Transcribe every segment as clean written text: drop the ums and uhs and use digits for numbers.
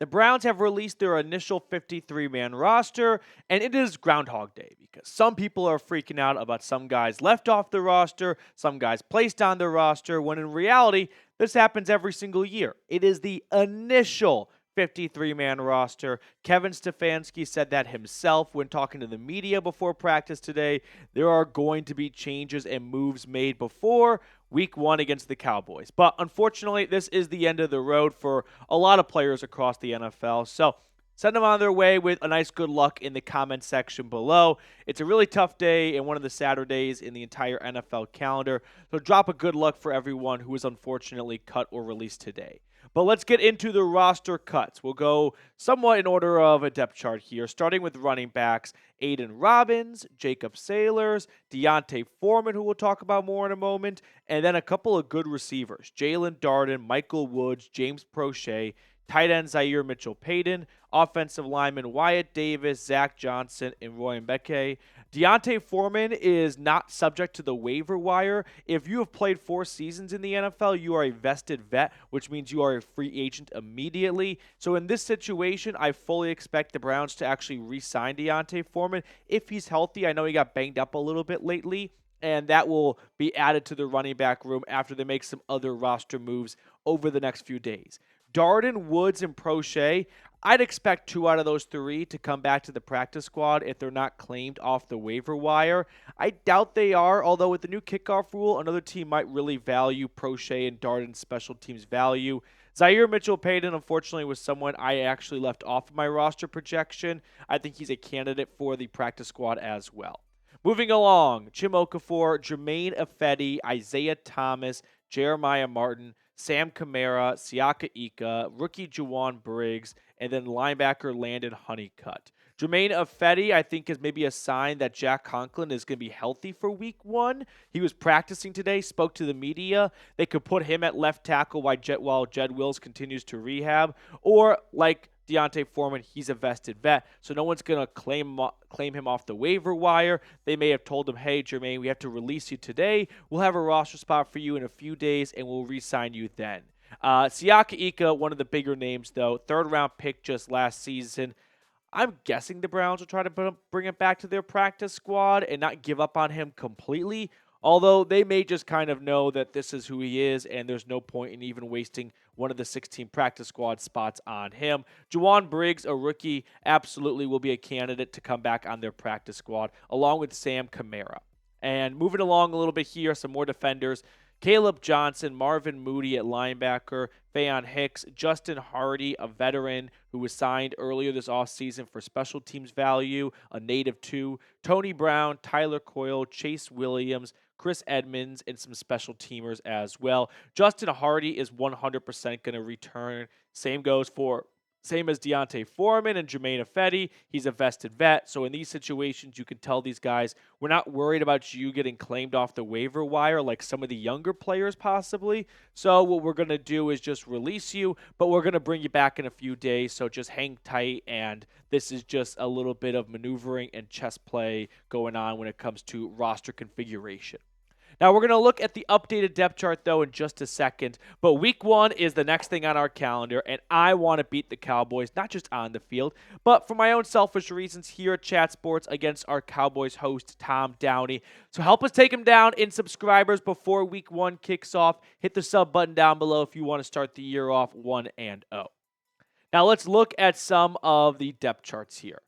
The Browns have released their initial 53-man roster, and it is Groundhog Day because some people are freaking out about some guys left off the roster, some guys placed on the roster, when in reality, this happens every single year. It is the initial 53-man roster. Kevin Stefanski said that himself when talking to the media before practice today. There are going to be changes and moves made before Week 1 against the Cowboys. But unfortunately, this is the end of the road for a lot of players across the NFL. So send them on their way with a nice good luck in the comment section below. It's a really tough day and one of the sadder days in the entire NFL calendar. So drop a good luck for everyone who was unfortunately cut or released today. But let's get into the roster cuts. We'll go somewhat in order of a depth chart here, starting with running backs. Aiden Robbins, Jacob Sailors, Deontay Foreman, who we'll talk about more in a moment, and then a couple of good receivers. Jalen Darden, Michael Woods, James Prochet, tight end Zaire Mitchell-Payton, offensive lineman Wyatt Davis, Zach Johnson, and Roy Mbeke. Deontay Foreman is not subject to the waiver wire. If you have played 4 seasons in the NFL, you are a vested vet, which means you are a free agent immediately. So in this situation, I fully expect the Browns to actually re-sign Deontay Foreman if he's healthy. I know he got banged up a little bit lately, and that will be added to the running back room after they make some other roster moves over the next few days. Darden, Woods, and Prochet, I'd expect 2 out of those 3 to come back to the practice squad if they're not claimed off the waiver wire. I doubt they are, although with the new kickoff rule, another team might really value Prochet and Darden's special teams value. Zaire Mitchell-Payton, unfortunately, was someone I actually left off of my roster projection. I think he's a candidate for the practice squad as well. Moving along, Chim Okafor, Jermaine Ifedi, Isaiah Thomas, Jeremiah Martin, Sam Kamara, Siaka Ika, rookie Juwan Briggs, and then linebacker Landon Honeycutt. Jermaine Ifedi, I think, is maybe a sign that Jack Conklin is going to be healthy for Week 1. He was practicing today, spoke to the media. They could put him at left tackle while Jed Wills continues to rehab. Or, like Deontay Foreman, he's a vested vet, so no one's going to claim him off the waiver wire. They may have told him, hey, Jermaine, we have to release you today. We'll have a roster spot for you in a few days, and we'll re-sign you then. Siaka Ika, one of the bigger names, though, 3rd-round pick just last season. I'm guessing the Browns will try to bring him back to their practice squad and not give up on him completely, although they may just kind of know that this is who he is and there's no point in even wasting one of the 16 practice squad spots on him. Juwan Briggs, a rookie, absolutely will be a candidate to come back on their practice squad, along with Sam Kamara. And moving along a little bit here, some more defenders. Caleb Johnson, Marvin Moody at linebacker, Faion Hicks, Justin Hardy, a veteran who was signed earlier this offseason for special teams value, a native too, Tony Brown, Tyler Coyle, Chase Williams, Chris Edmonds, and some special teamers as well. Justin Hardy is 100% going to return. Same as Deontay Foreman and Jermaine Ifedi. He's a vested vet. So in these situations, you can tell these guys, we're not worried about you getting claimed off the waiver wire like some of the younger players possibly. So what we're going to do is just release you, but we're going to bring you back in a few days. So just hang tight. And this is just a little bit of maneuvering and chess play going on when it comes to roster configuration. Now, we're going to look at the updated depth chart, though, in just a second. But Week 1 is the next thing on our calendar, and I want to beat the Cowboys, not just on the field, but for my own selfish reasons here at Chat Sports against our Cowboys host, Tom Downey. So help us take him down in subscribers before Week 1 kicks off. Hit the sub button down below if you want to start the year off 1-0. Now, let's look at some of the depth charts here.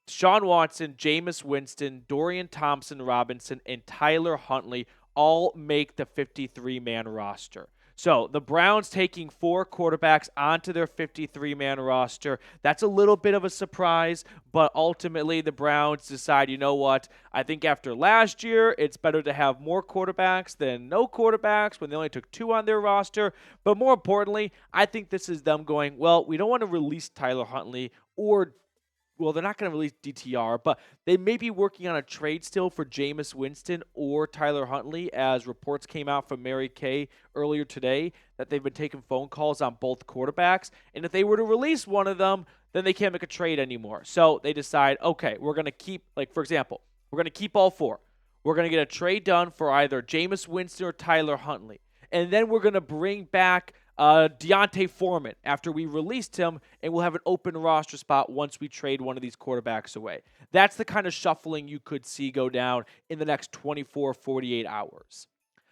Deshaun Watson, Jameis Winston, Dorian Thompson-Robinson, and Tyler Huntley all make the 53-man roster. So the Browns taking 4 quarterbacks onto their 53-man roster. That's a little bit of a surprise, but ultimately the Browns decide, you know what, I think after last year, it's better to have more quarterbacks than no quarterbacks when they only took 2 on their roster. But more importantly, I think this is them going, well, we don't want to release Tyler Huntley they're not going to release DTR, but they may be working on a trade still for Jameis Winston or Tyler Huntley, as reports came out from Mary Kay earlier today that they've been taking phone calls on both quarterbacks. And if they were to release one of them, then they can't make a trade anymore. So they decide, okay, we're going to keep, for example, we're going to keep all 4. We're going to get a trade done for either Jameis Winston or Tyler Huntley. And then we're going to bring back Deontay Foreman after we released him, and we'll have an open roster spot once we trade one of these quarterbacks away. That's the kind of shuffling you could see go down in the next 24, 48 hours.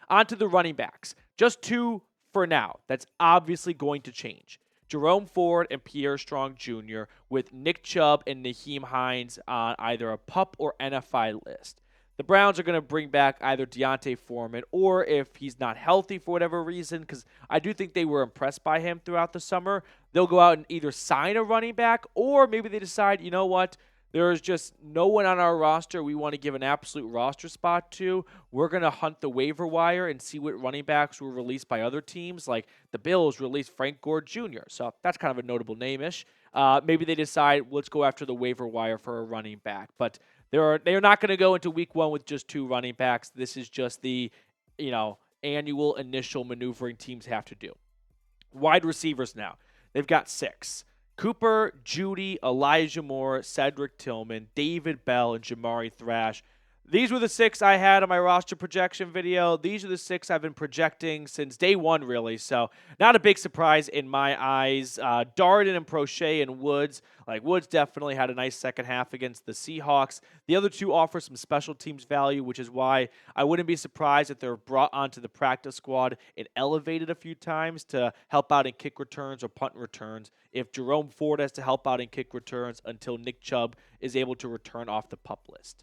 On to the running backs. Just two for now. That's obviously going to change. Jerome Ford and Pierre Strong Jr. with Nick Chubb and Nyheim Hines on either a PUP or NFI list. The Browns are going to bring back either Deontay Foreman or if he's not healthy for whatever reason, because I do think they were impressed by him throughout the summer, they'll go out and either sign a running back or maybe they decide, you know what, there's just no one on our roster we want to give an absolute roster spot to. We're going to hunt the waiver wire and see what running backs were released by other teams. Like the Bills released Frank Gore Jr., so that's kind of a notable name-ish. Maybe they decide, let's go after the waiver wire for a running back. But they're not going to go into week one with just two running backs. This is just the, annual initial maneuvering teams have to do. Wide receivers now. They've got 6. Cooper, Jeudy, Elijah Moore, Cedric Tillman, David Bell, and Jamari Thrash. These were the 6 I had on my roster projection video. These are the 6 I've been projecting since day one, really. So not a big surprise in my eyes. Darden and Prochet and Woods. Woods definitely had a nice second half against the Seahawks. The other two offer some special teams value, which is why I wouldn't be surprised if they're brought onto the practice squad and elevated a few times to help out in kick returns or punt returns. If Jerome Ford has to help out in kick returns until Nick Chubb is able to return off the PUP list.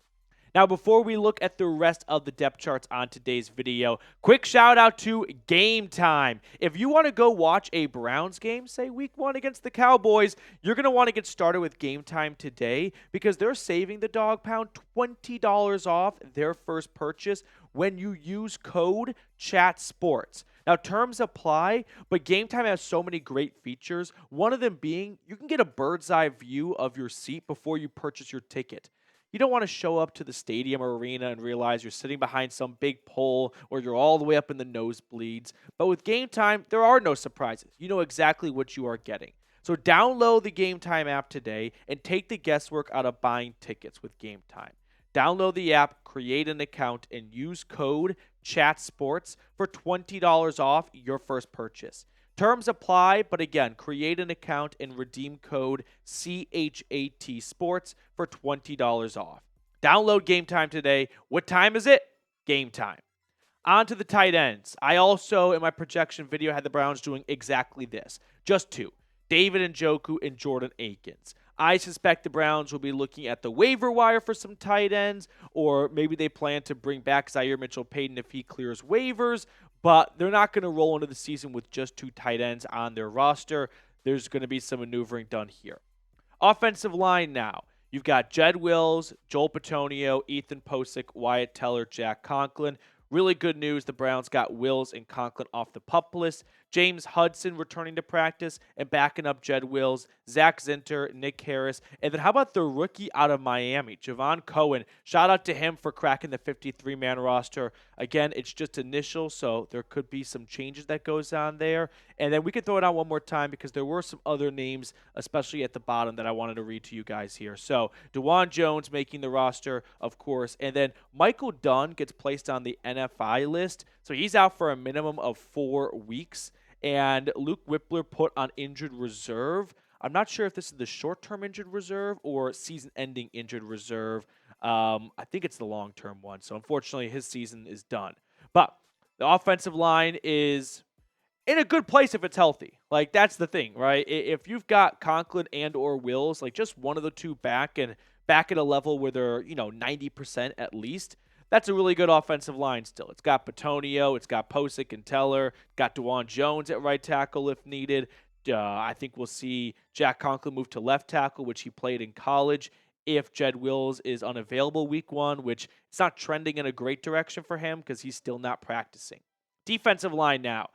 Now, before we look at the rest of the depth charts on today's video, quick shout out to Game Time. If you want to go watch a Browns game, say week 1 against the Cowboys, you're going to want to get started with Game Time today because they're saving the dog pound $20 off their first purchase when you use code CHATSPORTS. Now, terms apply, but Game Time has so many great features. One of them being you can get a bird's eye view of your seat before you purchase your ticket. You don't want to show up to the stadium or arena and realize you're sitting behind some big pole or you're all the way up in the nosebleeds. But with Game Time, there are no surprises. You know exactly what you are getting. So download the Game Time app today and take the guesswork out of buying tickets with Game Time. Download the app, create an account, and use code CHATSPORTS for $20 off your first purchase. Terms apply, but again, create an account and redeem code CHAT Sports for $20 off. Download Game Time today. What time is it? Game time. On to the tight ends. I also, in my projection video, had the Browns doing exactly this. Just 2. David Njoku and Jordan Akins. I suspect the Browns will be looking at the waiver wire for some tight ends, or maybe they plan to bring back Zaire Mitchell-Payton if he clears waivers, but they're not going to roll into the season with just 2 tight ends on their roster. There's going to be some maneuvering done here. Offensive line now. You've got Jed Wills, Joel Bitonio, Ethan Pocic, Wyatt Teller, Jack Conklin. Really good news, the Browns got Wills and Conklin off the PUP list. James Hudson returning to practice and backing up Jed Wills, Zach Zinter, Nick Harris. And then how about the rookie out of Miami, Javon Cohen? Shout out to him for cracking the 53-man roster. Again, it's just initial, so there could be some changes that goes on there. And then we can throw it out one more time because there were some other names, especially at the bottom, that I wanted to read to you guys here. So Dawand Jones making the roster, of course. And then Michael Dunn gets placed on the NFI list. So he's out for a minimum of 4 weeks. And Luke Whippler put on injured reserve. I'm not sure if this is the short-term injured reserve or season-ending injured reserve. I think it's the long-term one. So, unfortunately, his season is done. But the offensive line is in a good place if it's healthy. That's the thing, right? If you've got Conklin and or Wills, just one of the two back and back at a level where they're, 90% at least, that's a really good offensive line still. It's got Bitonio, it's got Pocic and Teller, got Dawand Jones at right tackle if needed. I think we'll see Jack Conklin move to left tackle, which he played in college, if Jed Wills is unavailable week 1, which it's not trending in a great direction for him because he's still not practicing. Defensive line now,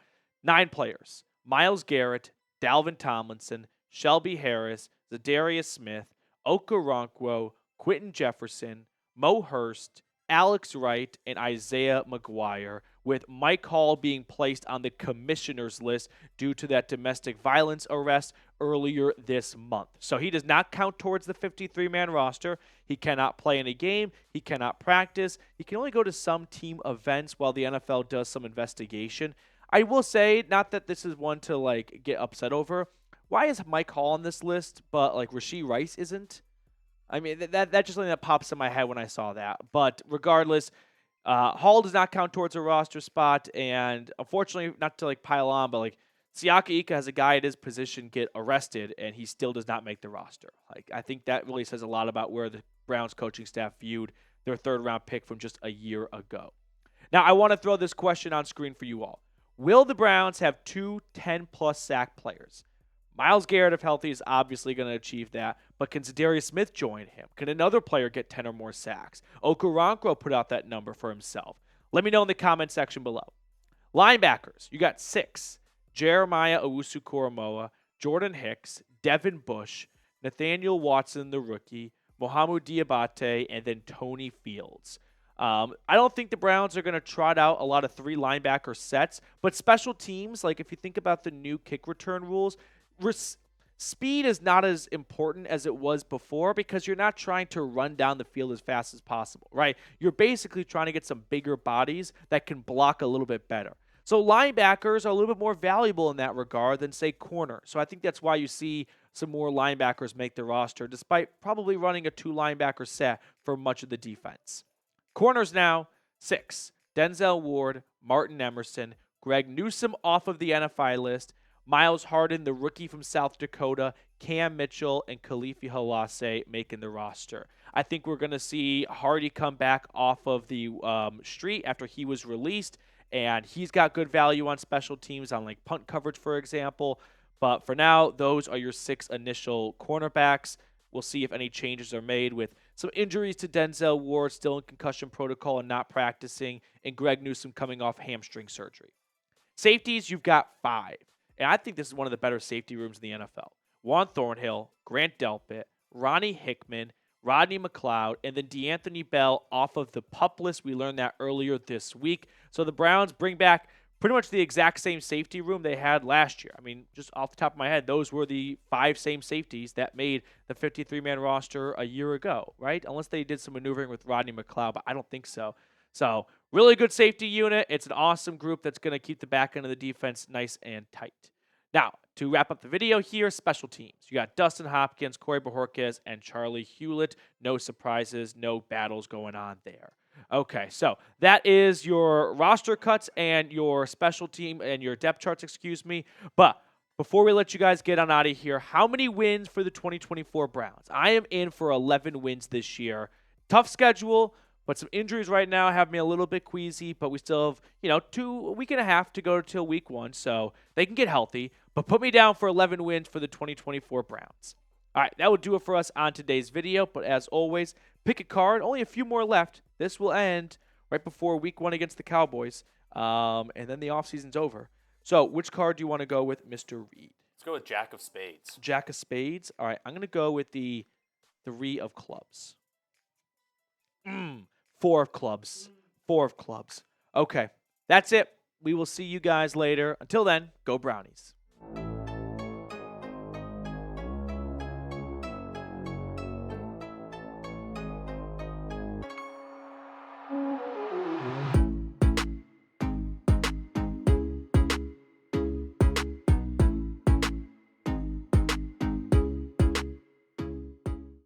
9 players. Myles Garrett, Dalvin Tomlinson, Shelby Harris, Za'Darius Smith, Okoronkwo, Quentin Jefferson, Mo Hurst, Alex Wright, and Isaiah McGuire, with Mike Hall being placed on the commissioner's list due to that domestic violence arrest earlier this month. So he does not count towards the 53-man roster. He cannot play in a game. He cannot practice. He can only go to some team events while the NFL does some investigation. I will say, not that this is one to like get upset over. Why is Mike Hall on this list, but like Rashee Rice isn't? I mean, that's just something that pops in my head when I saw that. But regardless, Hall does not count towards a roster spot, and unfortunately, not to like pile on, but like Siaki has a guy at his position get arrested, and he still does not make the roster. Like I think that really says a lot about where the Browns coaching staff viewed their third-round pick from just a year ago. Now, I want to throw this question on screen for you all. Will the Browns have two 10-plus sack players? Myles Garrett, if healthy, is obviously going to achieve that, but can Za'Darius Smith join him? Can another player get 10 or more sacks? Okoronkwo put out that number for himself. Let me know in the comment section below. Linebackers, you got 6. Jeremiah Owusu-Koramoah, Jordan Hicks, Devin Bush, Nathaniel Watson, the rookie, Mohamed Diabate, and then Tony Fields. I don't think the Browns are going to trot out a lot of 3 linebacker sets, but special teams, like if you think about the new kick return rules, speed is not as important as it was before because you're not trying to run down the field as fast as possible, right? You're basically trying to get some bigger bodies that can block a little bit better. So linebackers are a little bit more valuable in that regard than, say, corner. So I think that's why you see some more linebackers make the roster, despite probably running a 2-linebacker set for much of the defense. Corners now, 6. Denzel Ward, Martin Emerson, Greg Newsome off of the NFI list, Miles Harden, the rookie from South Dakota, Cam Mitchell, and Khalifa Halase making the roster. I think we're going to see Hardy come back off of the street after he was released, and he's got good value on special teams on like punt coverage, for example. But for now, those are your 6 initial cornerbacks. We'll see if any changes are made with some injuries to Denzel Ward still in concussion protocol and not practicing, and Greg Newsome coming off hamstring surgery. Safeties, you've got 5. And I think this is one of the better safety rooms in the NFL. Juan Thornhill, Grant Delpit, Ronnie Hickman, Rodney McLeod, and then DeAnthony Bell off of the PUP list. We learned that earlier this week. So the Browns bring back pretty much the exact same safety room they had last year. I mean, just off the top of my head, those were the 5 same safeties that made the 53-man roster a year ago, right? Unless they did some maneuvering with Rodney McLeod, but I don't think so. So really good safety unit. It's an awesome group that's going to keep the back end of the defense nice and tight. Now, to wrap up the video here, special teams. You got Dustin Hopkins, Corey Bojorquez, and Charlie Hewlett. No surprises, no battles going on there. Okay, so that is your roster cuts and your special team and your depth charts, But before we let you guys get on out of here, how many wins for the 2024 Browns? I am in for 11 wins this year. Tough schedule, but some injuries right now have me a little bit queasy, but we still have, a week and a half to go till week 1, so they can get healthy. But put me down for 11 wins for the 2024 Browns. All right, that will do it for us on today's video. But as always, pick a card. Only a few more left. This will end right before week 1 against the Cowboys, and then the offseason's over. So which card do you want to go with, Mr. Reed? Let's go with Jack of Spades. Jack of Spades. All right, I'm going to go with the 3 of Clubs. 4 of Clubs. 4 of Clubs. Okay, that's it. We will see you guys later. Until then, go Brownies.